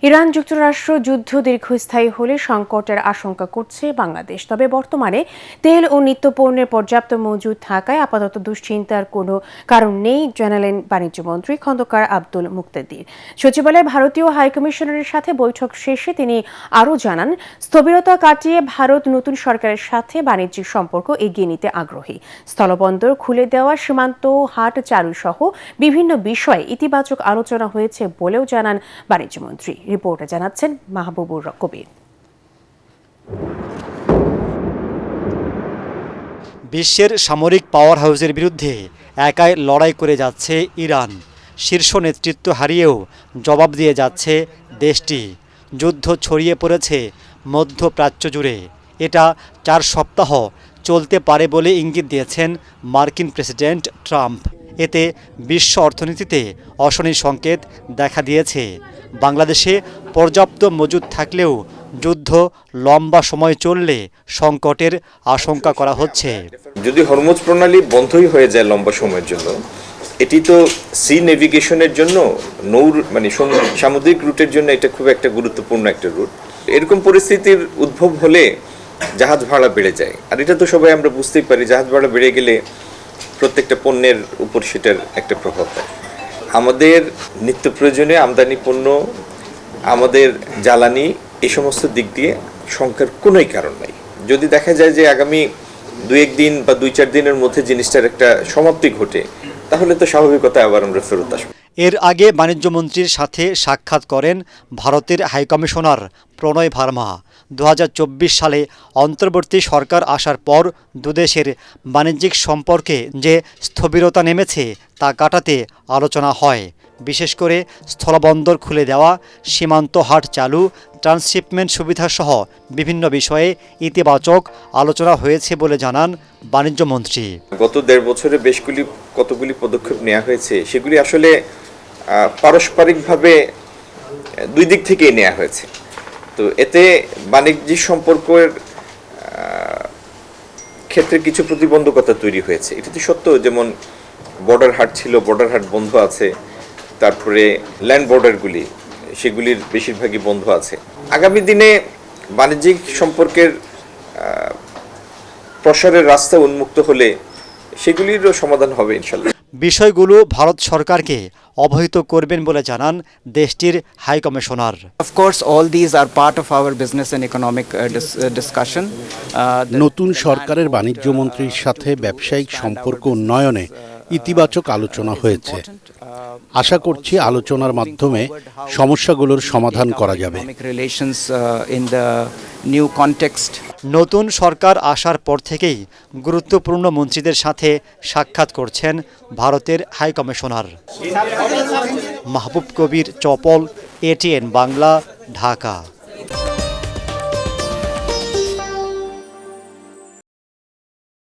Iran যুক্তরাষ্ট্র যুদ্ধ দীর্ঘস্থায়ী হলে সংকটের আশঙ্কা করছে বাংলাদেশ। তবে বর্তমানে তেল ও নিত্যপণ্যের পর্যাপ্ত মজুদ থাকায় আপাতত দুশ্চিন্তার কোনো কারণ নেই জানালেন বাণিজ্যমন্ত্রী খন্দকার আব্দুল মুক্তাদির। সচিবালয়ে ভারতীয় হাইকমিশনারের সাথে বৈঠক শেষে তিনি আরও জানান, স্থবিরতা কাটিয়ে ভারত নতুন সরকারের সাথে বাণিজ্যিক সম্পর্ক এগিয়ে নিতে আগ্রহী। স্থলবন্দর খুলে দেওয়া, সীমান্ত হাট চালু সহ বিভিন্ন বিষয়ে ইতিবাচক আলোচনা হয়েছে বলেও জানান বাণিজ্যমন্ত্রী। রিপোর্টে জানাচ্ছেন মাহবুবুর কবির। বিশ্বের সামরিক পাওয়ার হাউসের বিরুদ্ধে একাই লড়াই করে যাচ্ছে ইরান। শীর্ষ নেতৃত্ব হারিয়েও জবাব দিয়ে যাচ্ছে দেশটি। যুদ্ধ ছড়িয়ে পড়েছে মধ্যপ্রাচ্য জুড়ে। এটা 4 সপ্তাহ চলতে পারে বলে ইঙ্গিত দিয়েছেন মার্কিন প্রেসিডেন্ট ট্রাম্প। এতে বিশ্ব অর্থনীতিতে অশনি সংকেত দেখা দিয়েছে। বাংলাদেশে পর্যাপ্ত মজুদ থাকলেও যুদ্ধ লম্বা সময় চললে সংকটের আশঙ্কা করা হচ্ছে। যদি হরমুজ প্রণালী বন্ধই হয়ে যায় লম্বা সময়ের জন্য, এটি তো সি নেভিগেশনের জন্য সামুদ্রিক রুটের জন্য এটা খুব একটা গুরুত্বপূর্ণ একটা রুট। এরকম পরিস্থিতির উদ্ভব হলে জাহাজ ভাড়া বেড়ে যায়, আর এটা তো সবাই আমরা বুঝতেই পারি। জাহাজ ভাড়া বেড়ে গেলে প্রত্যেকটা পণ্যের উপর সেটার একটা প্রভাব হয়। আমাদের নিত্য প্রয়োজনীয় আমদানি পণ্য, আমাদের জ্বালানি, এই সমস্ত দিক দিয়ে শঙ্কার কোনোই কারণ নাই। যদি দেখা যায় যে আগামী 2-1 দিন বা 2-4 দিনের মধ্যে জিনিসটার একটা সমাপ্তি ঘটে, তাহলে তো স্বাভাবিকতায় আবার আমরা ফেরত আসবো। এর আগে বাণিজ্যমন্ত্রীর সাথে সাক্ষাৎ করেন ভারতের হাইকমিশনার প্রণয় ভার্মা। 2024 সালে অন্তর্বর্তী সরকার আসার পর দুদেশের বাণিজ্যিক সম্পর্কে যে স্থবিরতা নেমেছে তা কাটাতে আলোচনা হয়। বিশেষ করে স্থলবন্দর খুলে দেওয়া, সীমান্ত হাট চালু, ট্রান্সশিপমেন্ট সুবিধাসহ বিভিন্ন বিষয়ে ইতিবাচক আলোচনা হয়েছে বলে জানান বাণিজ্যমন্ত্রী। গত 1.5 বছরে কতগুলি পদক্ষেপ নেওয়া হয়েছে, সেগুলি আসলে পারস্পরিকভাবে দুই দিক থেকেই নেওয়া হয়েছে। তো এতে বাণিজ্যিক সম্পর্কের ক্ষেত্রে কিছু প্রতিবন্ধকতা তৈরি হয়েছে, এটা তো সত্য। যেমন বর্ডার হাট ছিল, বর্ডার হাট বন্ধ আছে। তারপরে ল্যান্ড বর্ডারগুলি, সেগুলির বেশিরভাগই বন্ধ আছে। আগামী দিনে বাণিজ্যিক সম্পর্কের প্রসারের রাস্তা উন্মুক্ত হলে সেগুলিরও সমাধান হবে ইনশাল্লাহ। বিষয়গুলো ভারত সরকারকে অবহিত করবেন বলে জানান দেশটির high commissioner. Of course, all these are part of our business and economic discussion. নতুন সরকারের বাণিজ্যমন্ত্রীর সাথে ব্যবসায়িক সম্পর্ক উন্নয়নে ইতিবাচক আলোচনা হয়েছে। আশা করছি আলোচনার মাধ্যমে সমস্যাগুলোর সমাধান করা যাবে। নতুন সরকার আসার পর থেকেই গুরুত্বপূর্ণ মন্ত্রীদের সাথে সাক্ষাৎ করছেন ভারতের হাইকমিশনার। মাহবুব কবির, চপল, ATN বাংলা, ঢাকা।